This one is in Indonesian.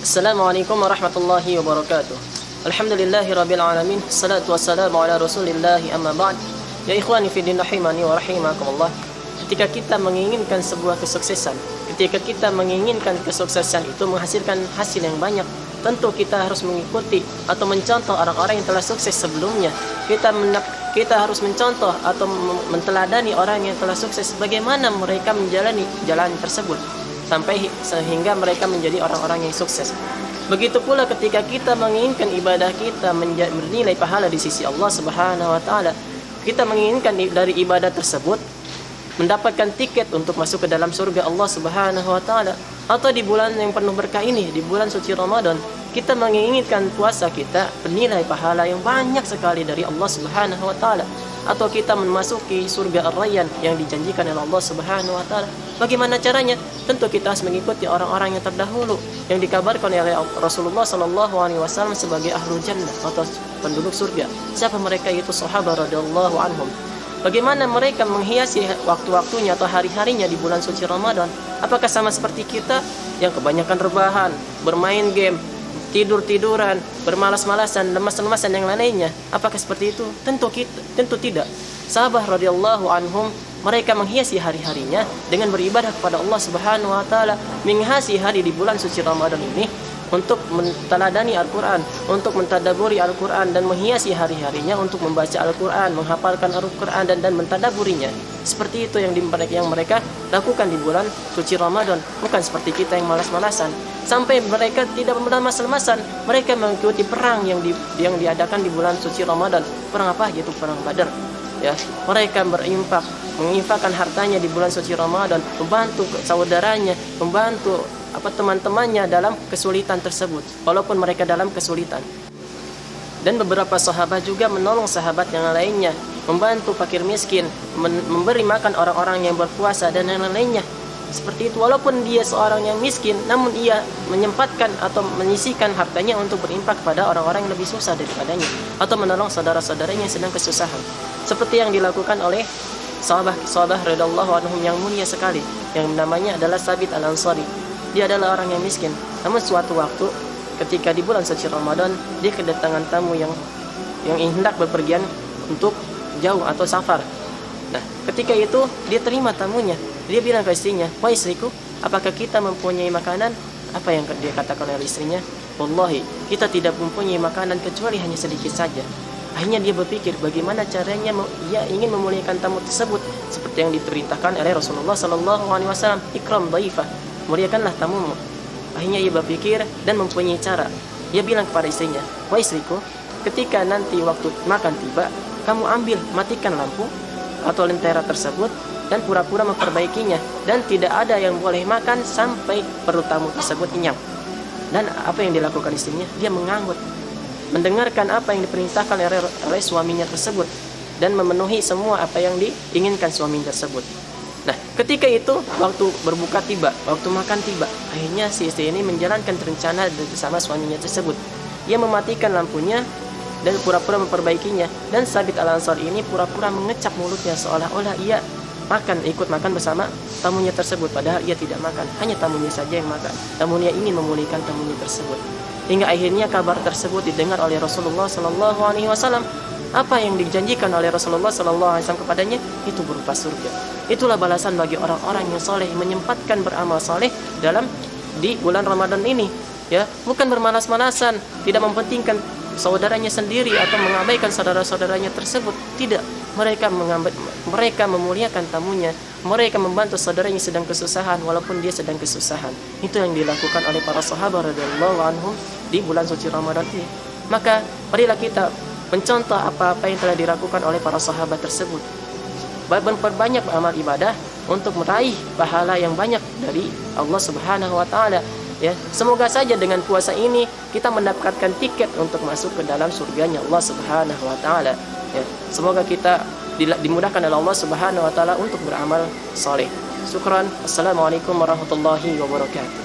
Assalamualaikum warahmatullahi wabarakatuh. Alhamdulillahi rabbil alamin. Salatu wassalamu ala rasulillahi amma ba'd. Ya ikhwani fi din rahimani wa rahimakumullah. Ketika kita menginginkan sebuah kesuksesan, ketika kita menginginkan kesuksesan itu menghasilkan hasil yang banyak, tentu kita harus mengikuti atau mencontoh orang-orang yang telah sukses sebelumnya. Kita harus mencontoh atau menteladani orang yang telah sukses, bagaimana mereka menjalani jalan tersebut sehingga mereka menjadi orang-orang yang sukses. Begitu pula ketika kita menginginkan ibadah kita bernilai pahala di sisi Allah Subhanahu wa taala, kita menginginkan dari ibadah tersebut mendapatkan tiket untuk masuk ke dalam surga Allah Subhanahu wa taala. Atau di bulan yang penuh berkah ini, di bulan suci Ramadan, kita menginginkan puasa kita bernilai pahala yang banyak sekali dari Allah Subhanahu wa taala, atau kita memasuki surga Ar-Rayyan yang dijanjikan oleh Allah Subhanahu wa taala. Bagaimana caranya? Tentu kita harus mengikuti orang-orang yang terdahulu yang dikabarkan oleh Rasulullah sallallahu alaihi wasallam sebagai ahlul jannah atau penduduk surga. Siapa mereka? Itu sahabat radhiyallahu anhum. Bagaimana mereka menghiasi waktu-waktunya atau hari-harinya di bulan suci Ramadan? Apakah sama seperti kita yang kebanyakan rebahan, bermain game, tidur-tiduran, bermalas-malasan, lemas-lemasan yang lainnya? Apakah seperti itu? Tentu tidak. Sahabat radhiyallahu anhum, mereka menghiasi hari-harinya dengan beribadah kepada Allah Subhanahu wa taala, menghiasi hari di bulan suci Ramadan ini untuk menteladani Al-Quran, untuk mentadaburi Al-Quran, dan menghiasi hari-harinya untuk membaca Al-Quran, menghafalkan Al-Quran, dan mentadaburinya. Seperti itu yang mereka lakukan di bulan suci Ramadan. Bukan seperti kita yang malas-malasan. Sampai mereka tidak bermalas-malasan, mereka mengikuti perang yang diadakan di bulan suci Ramadan. Perang apa? Yaitu perang Badar. Ya, mereka menginfakkan hartanya di bulan suci Ramadan, membantu saudaranya, membantu teman-temannya dalam kesulitan tersebut, walaupun mereka dalam kesulitan. Dan beberapa sahabat juga menolong sahabat yang lainnya, membantu fakir miskin, memberi makan orang-orang yang berpuasa, dan yang lainnya. Seperti itu, walaupun dia seorang yang miskin, namun ia menyempatkan atau menyisihkan hartanya untuk berinfak kepada orang-orang yang lebih susah daripadanya, atau menolong saudara-saudaranya yang sedang kesusahan. Seperti yang dilakukan oleh sahabat radhiyallahu anhum yang mulia sekali, yang namanya adalah Sabit Al-Ansari. Dia adalah orang yang miskin, namun suatu waktu ketika di bulan suci Ramadan, dia kedatangan tamu yang hendak bepergian untuk jauh atau safar. Nah, ketika itu dia terima tamunya. Dia bilang ke istrinya, "Wahai istriku, apakah kita mempunyai makanan?" Apa yang dia katakan oleh istrinya? "Wallahi, kita tidak mempunyai makanan kecuali hanya sedikit saja." Akhirnya dia berpikir bagaimana caranya ia ingin memuliakan tamu tersebut, seperti yang diperintahkan oleh Rasulullah sallallahu alaihi wasallam, "Ikram dhaifah." Muliakanlah tamumu. Akhirnya ia berpikir dan mempunyai cara. Ia bilang kepada istrinya, "Wahai istriku, ketika nanti waktu makan tiba, kamu matikan lampu atau lentera tersebut dan pura-pura memperbaikinya, dan tidak ada yang boleh makan sampai perut tamu tersebut kenyang." Dan apa yang dilakukan istrinya? Dia mengangguk, mendengarkan apa yang diperintahkan oleh suaminya tersebut, dan memenuhi semua apa yang diinginkan suaminya tersebut. Nah, ketika itu waktu berbuka tiba, waktu makan tiba, akhirnya si istri ini menjalankan rencana bersama suaminya tersebut. Ia mematikan lampunya dan pura-pura memperbaikinya, dan Sabit Al-Ansari ini pura-pura mengecap mulutnya seolah-olah ia ikut makan bersama tamunya tersebut, padahal ia tidak makan, hanya tamunya saja yang makan. Namun ia ingin memulihkan tamunya tersebut. Hingga akhirnya kabar tersebut didengar oleh Rasulullah sallallahu alaihi wasallam. Apa yang dijanjikan oleh Rasulullah sallallahu alaihi wasallam kepadanya itu berupa surga. Itulah balasan bagi orang-orang yang soleh, menyempatkan beramal soleh di bulan Ramadan ini. Ya, bukan bermalas-malasan, tidak mempentingkan saudaranya sendiri atau mengabaikan saudara-saudaranya tersebut. Tidak, mereka memuliakan tamunya, mereka membantu saudaranya yang sedang kesusahan walaupun dia sedang kesusahan. Itu yang dilakukan oleh para sahabat radhiyallahu anhum di bulan suci Ramadan ini. Maka marilah kita mencontoh apa-apa yang telah dilakukan oleh para sahabat tersebut. Memperbanyak amal ibadah untuk meraih pahala yang banyak dari Allah Subhanahu wa taala. Ya, semoga saja dengan puasa ini kita mendapatkan tiket untuk masuk ke dalam surganya Allah Subhanahu wa taala. Ya, semoga kita dimudahkan oleh Allah Subhanahu wa taala untuk beramal saleh. Syukran. Assalamualaikum warahmatullahi wabarakatuh.